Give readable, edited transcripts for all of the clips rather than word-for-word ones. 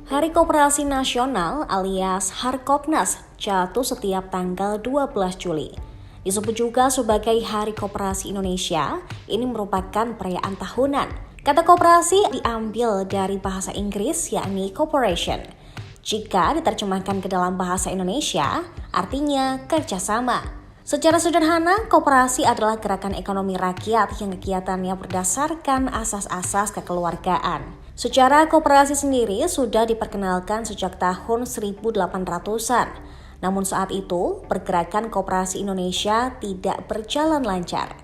Hari Koperasi Nasional alias Harkopnas jatuh setiap tanggal 12 Juli. Disebut juga sebagai Hari Koperasi Indonesia, ini merupakan perayaan tahunan. Kata koperasi diambil dari bahasa Inggris yakni corporation. Jika diterjemahkan ke dalam bahasa Indonesia, artinya kerjasama. Secara sederhana, koperasi adalah gerakan ekonomi rakyat yang kegiatannya berdasarkan asas-asas kekeluargaan. Secara koperasi sendiri sudah diperkenalkan sejak tahun 1800-an. Namun saat itu, pergerakan koperasi Indonesia tidak berjalan lancar.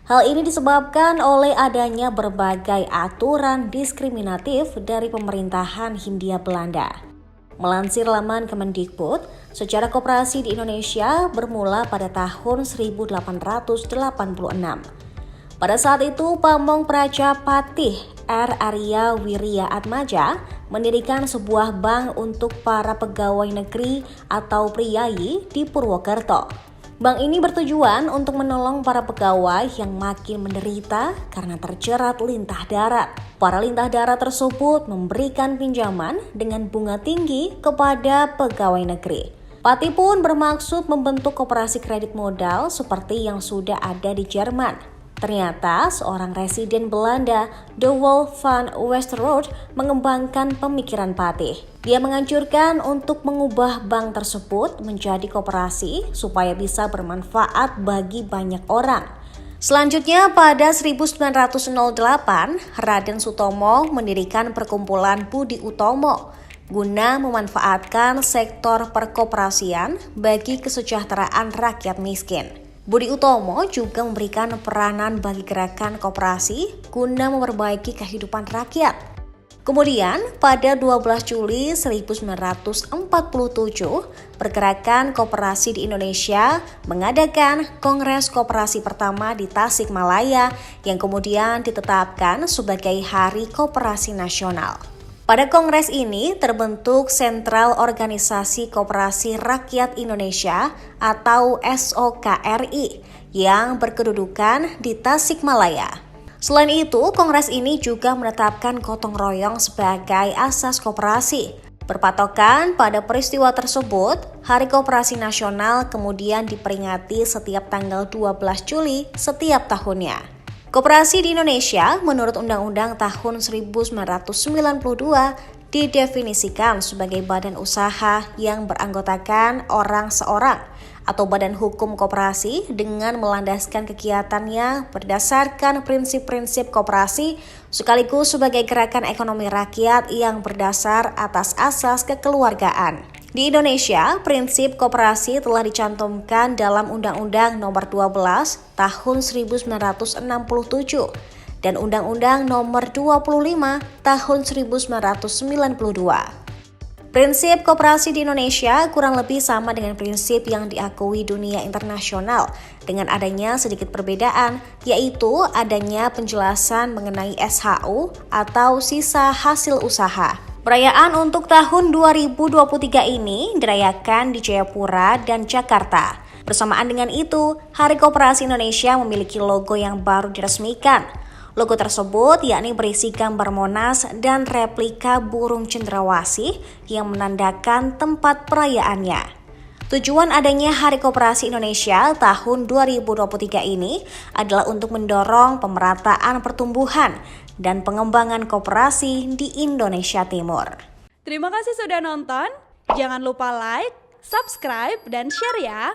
Hal ini disebabkan oleh adanya berbagai aturan diskriminatif dari pemerintahan Hindia Belanda. Melansir laman Kemendikbud, sejarah koperasi di Indonesia bermula pada tahun 1886. Pada saat itu, Pamong Praja Patih R. Arya Wirya Atmaja mendirikan sebuah bank untuk para pegawai negeri atau priyayi di Purwokerto. Bank ini bertujuan untuk menolong para pegawai yang makin menderita karena terjerat lintah darat. Para lintah darat tersebut memberikan pinjaman dengan bunga tinggi kepada pegawai negeri. Patih pun bermaksud membentuk koperasi kredit modal seperti yang sudah ada di Jerman. Ternyata seorang residen Belanda, De Wolf van Westerhout, mengembangkan pemikiran Patih. Dia menganjurkan untuk mengubah bank tersebut menjadi koperasi supaya bisa bermanfaat bagi banyak orang. Selanjutnya pada 1908, Raden Sutomo mendirikan perkumpulan Budi Utomo guna memanfaatkan sektor perkoperasian bagi kesejahteraan rakyat miskin. Budi Utomo juga memberikan peranan bagi gerakan koperasi guna memperbaiki kehidupan rakyat. Kemudian, pada 12 Juli 1947, pergerakan koperasi di Indonesia mengadakan Kongres Koperasi pertama di Tasikmalaya yang kemudian ditetapkan sebagai Hari Koperasi Nasional. Pada kongres ini terbentuk Sentral Organisasi Koperasi Rakyat Indonesia atau SOKRI yang berkedudukan di Tasikmalaya. Selain itu, kongres ini juga menetapkan gotong royong sebagai asas koperasi. Berpatokan pada peristiwa tersebut, Hari Koperasi Nasional kemudian diperingati setiap tanggal 12 Juli setiap tahunnya. Koperasi di Indonesia menurut Undang-Undang tahun 1992 didefinisikan sebagai badan usaha yang beranggotakan orang seorang atau badan hukum koperasi dengan melandaskan kegiatannya berdasarkan prinsip-prinsip koperasi sekaligus sebagai gerakan ekonomi rakyat yang berdasar atas asas kekeluargaan. Di Indonesia, prinsip koperasi telah dicantumkan dalam Undang-Undang Nomor 12 Tahun 1967 dan Undang-Undang Nomor 25 Tahun 1992. Prinsip koperasi di Indonesia kurang lebih sama dengan prinsip yang diakui dunia internasional dengan adanya sedikit perbedaan, yaitu adanya penjelasan mengenai SHU atau sisa hasil usaha. Perayaan untuk tahun 2023 ini dirayakan di Jayapura dan Jakarta. Bersamaan dengan itu, Hari Koperasi Indonesia memiliki logo yang baru diresmikan. Logo tersebut yakni berisi gambar Monas dan replika burung cendrawasih yang menandakan tempat perayaannya. Tujuan adanya Hari Koperasi Indonesia tahun 2023 ini adalah untuk mendorong pemerataan pertumbuhan dan pengembangan koperasi di Indonesia Timur. Terima kasih sudah nonton. Jangan lupa like, subscribe, dan share ya.